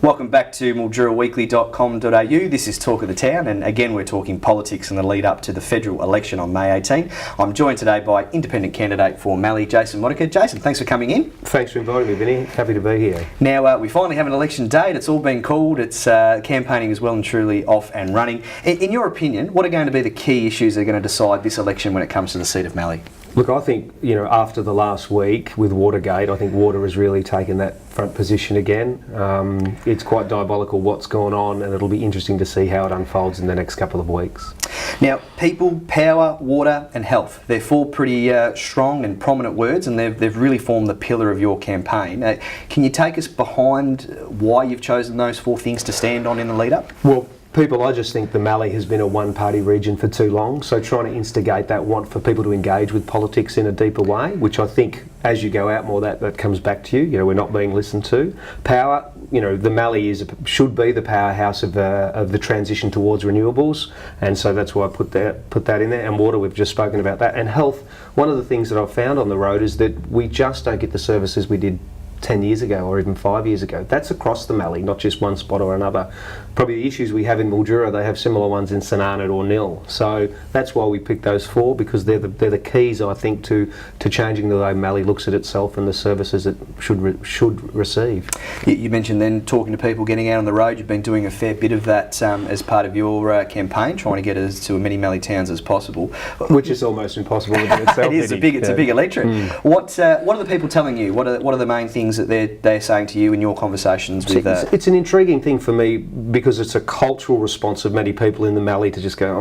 Welcome back to MilduraWeekly.com.au. This is Talk of the Town, and again we're talking politics in the lead up to the federal election on May 18. I'm joined today by independent candidate for Mallee Jason Modica. Jason, thanks for coming in. Thanks for inviting me, Vinnie. Happy to be here. Now, we finally have an election date. It's all been called. It's campaigning is well and truly off and running. In your opinion, what are going to be the key issues that are going to decide this election when it comes to the seat of Mallee? Look, I think, after the last week with Watergate, I think water has really taken that front position again. It's quite diabolical what's gone on, and it'll be interesting to see how it unfolds in the next couple of weeks. Now, people, power, water and health, they're four pretty strong and prominent words, and they've really formed the pillar of your campaign. Can you take us behind why you've chosen those four things to stand on in the lead up? Well, I just think the Mallee has been a one-party region for too long, so trying to instigate that want for people to engage with politics in a deeper way, which I think as you go out more that comes back to you. We're not being listened to. Power, the Mallee should be the powerhouse of the transition towards renewables, and so that's why I put that in there. And water, we've just spoken about that. And health, one of the things that I've found on the road is that we just don't get the services we did 10 years ago or even 5 years ago. That's across the Mallee, not just one spot or another. Probably the issues we have in Mildura, they have similar ones in St Arnaud or Nil. So that's why we picked those four, because they're the keys, I think, to changing the way Mallee looks at itself and the services it should receive. You mentioned then talking to people, getting out on the road. You've been doing a fair bit of that as part of your campaign, trying to get us to as many Mallee towns as possible. Which is almost impossible in itself. It's a big electorate. What are the people telling you? What are the main things that they're saying to you in your conversations with? It's an intriguing thing for me, because it's a cultural response of many people in the Mallee to just go,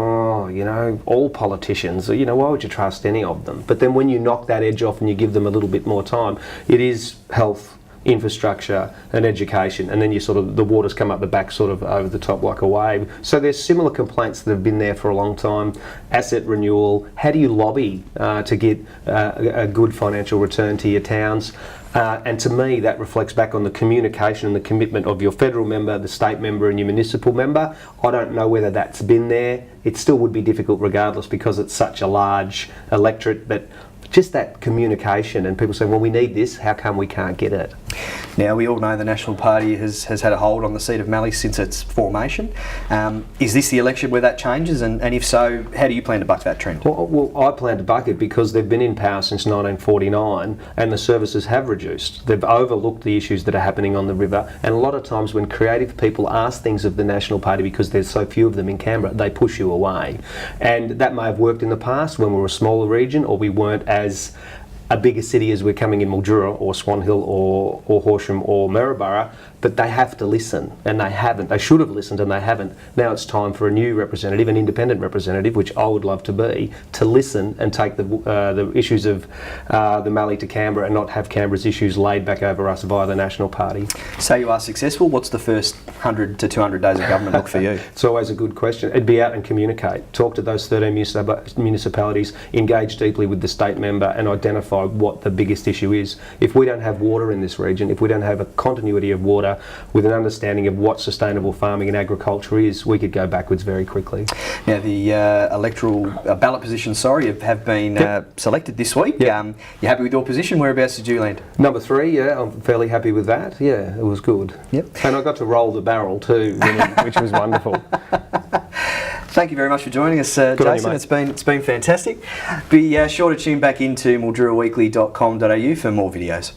all politicians, why would you trust any of them? But then when you knock that edge off and you give them a little bit more time, it is health, infrastructure and education, and then the waters come up the back over the top like a wave. So there's similar complaints that have been there for a long time. Asset renewal, how do you lobby to get a good financial return to your towns? And to me, that reflects back on the communication and the commitment of your federal member, the state member and your municipal member. I don't know whether that's been there. It still would be difficult regardless, because it's such a large electorate, but just that communication and people saying, well, we need this, how come we can't get it? Now, we all know the National Party has had a hold on the seat of Mallee since its formation. Is this the election where that changes? And if so, how do you plan to buck that trend? Well, I plan to buck it because they've been in power since 1949 and the services have reduced. They've overlooked the issues that are happening on the river, and a lot of times when creative people ask things of the National Party, because there's so few of them in Canberra, they push you away. And that may have worked in the past when we were a smaller region, or we weren't as a bigger city as we're coming in Mildura or Swan Hill or Horsham or Maryborough, but they have to listen, and they haven't. They should have listened and they haven't. Now it's time for a new representative, an independent representative, which I would love to be, to listen and take the issues of the Mallee to Canberra and not have Canberra's issues laid back over us via the National Party. Say you are successful, what's the first 100 to 200 days of government look for you? It's always a good question. It'd be out and communicate. Talk to those 13 municipalities, engage deeply with the state member and identify what the biggest issue is. If we don't have water in this region, if we don't have a continuity of water with an understanding of what sustainable farming and agriculture is, we could go backwards very quickly. Now, the electoral ballot positions, have been selected this week. Yep. You happy with your position? Whereabouts did you land? Number 3, I'm fairly happy with that. Yeah, it was good. Yep. And I got to roll the barrel too, which was wonderful. Thank you very much for joining us, Jason. It's been fantastic. Be sure to tune back into MilduraWeekly.com.au for more videos.